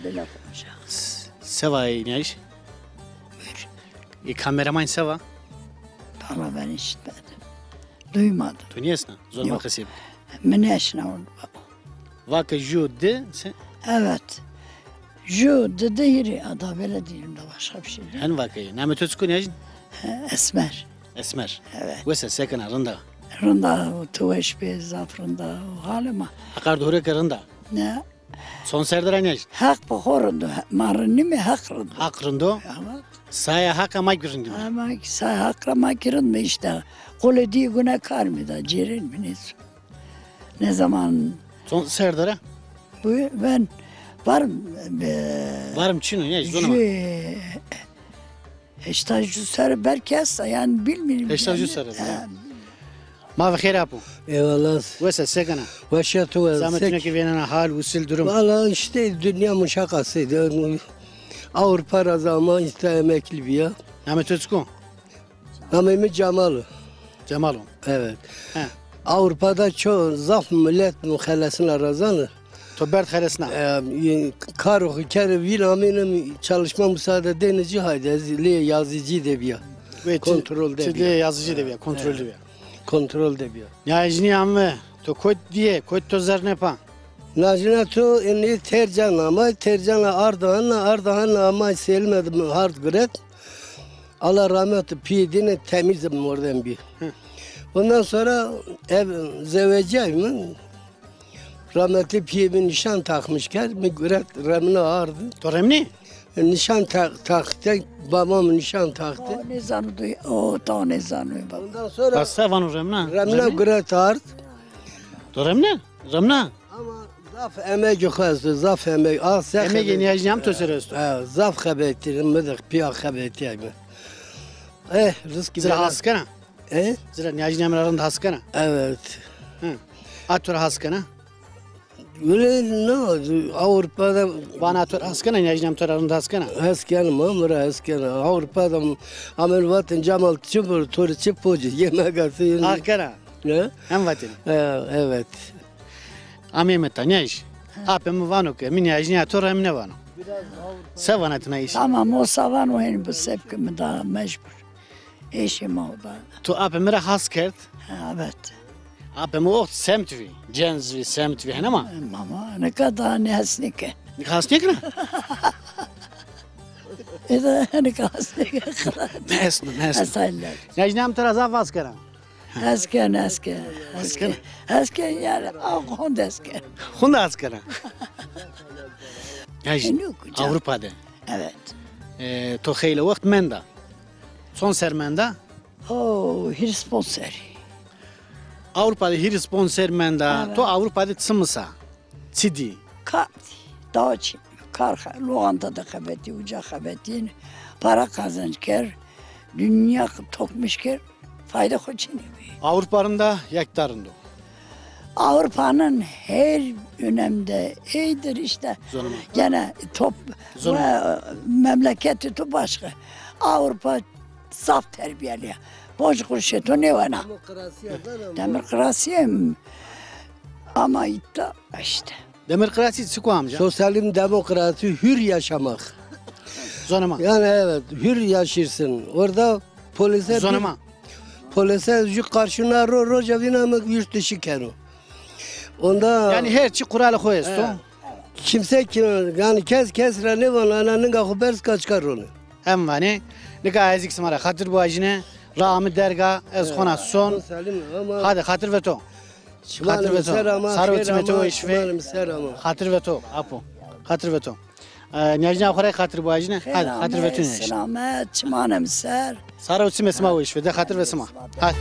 Böyle konuşacağız. Seva neyiş? Kameraman seva. Valla ben işitmedim. Duymadım. Tu niyesna? Zorma Yok. kısip. Meneşne oldu. Vaka jude sen Evet. Ju dedi yeri. Ada böyle değilim de başka bir şey değil. hen vakayı. Name tütsku neyiş? Esmer. Esmer. Evet. Vese sekana rında. Rında, tuveş bir zafrında halima. Akar doğru karında. Ne? Son serdara neyiş? Hak bu horundu. Marını mı hak rındı? Hak rında. Evet. Saya hak ama girindi. Ama say hakrama girin mi işte. Kole diye güne kar mı da cirin mi ne? Ne zaman Son serdara. bu ben varım. Varım çinu neyiş? Zonama. Eştajcı sarı berkes yani bilmiyorum. Eştajcı sarı, ya. Ma ve khir apu. Eyvallah. Vese sekana. Başatu Zahmetine ki venana hal usul durum. Valla işte dünya muşakasıydı. Avrupa razama işte emekli bir ya. Name tütsku. Namimi Cemal'ı. Cemalum. Evet. He. Avrupa'da çok zaf millet muhallesine razanı. Tobert kharesna. Karuhu kere vinaminim çalışma müsaade denici haydi yazıcı de bir ya. Ve Kontrol de Çidli bir. yazıcı de bir. Kontrol de bir. Kontrol de bir ya. Ya icni amme. To koyt diye. Koyt tozlar ne pa. Najina tu inni tercan ama tercanla Ardahan'la ama selmedim hard gret. Allah rahmet pidini temizim oradan bir. Ondan sonra ev zeveceyim. Rahmetli piyemin nişan takmışken mi gret remine ağırdı. To remni? Nişan taktı, babam nişan taktı. O ne zanı duy, o da ne zanı baba. Ondan sonra Basta vanu remna. remine gret ağırdı. To remne? Remna. Ama zaf emek yukarısı, zaf emek. Eme geni icni am to seresto. Zaf kabettirim, mıdık piyak kabettiyim. Rızkı Zira haskana. Eh? Zira ni icni amlarında haskana. Evet. Atur haskana. Öyle ne oldu? Avrupa'da Bana atur haskana ni icni amlarında haskana. eskenim, amra eskenim. Avrupa'da Amerika'nın Cemal Çıpır, Tori Çıpıcı yemek atıyor. Haskana. Ne? Hem vatin. Evet. Amemeta ne iş? Apem vanu ke. Min icni atur remne vanu. Sevanatına iş. Tamam o savan o en bu sepkimi daha mecbur. Eşim o da. To apem ra haskert. Evet. Apem o semtvi. Cenzvi semtvi henama. Ama ne kadar ne hasnike. Hasnikna. Ne kadar hasnike. Mesnu. Asaylar. Ne icni am taraza haskana. Asken. Asken. Asken yani ahon asken. Hunda haskana. Ya Yok canım. Avrupa'da. Evet. To xeyli vakt menda. Son sermenda. O bir sponsor. Avrupa'da hir sponsor menda. Evet. To Avrupa'da tsımısa. Çidi. Kat. Dağçı. Karha. Luğanda kabeti, uca kabeti. Para kazançker. Dünya tokmuşker. Fayda koçini. Avrupa'nın yaktarında. Avrupa'nın her önemde iyidir işte. Zonuma. Gene top memleketi to başka. Avrupa saf terbiyeli. Boş kurşeto ne var? Demokrasi ama işte. Demokrasi çıkıyor amca. Sosyalizm demokrasi hür yaşamak. Zonuma. Yani evet hür yaşarsın. Orada polise Zonuma. polise karşına roca binamak yurt dışı kenu. Onda Yani her şey kuralı koyuyorsun. kimse yani kes ne var ananın habers kaçkar onu. Hem vani. Ne kadar ezik smara. Hatır bu acine. Rahmi derga. Ez kona son. Sosyalizm ama Hadi hatır ve to. şımanım veto. serama Sarı veto ama işve. şımanım serama. Hatır ve to. Apo. Hatır ve to. Niyajna okura hatır bu acine. Hadi hatır ve to ne iş. Selamet, çimanem ser. Sarı uçsim esma o iş ve de hatır ve sma. Hadi.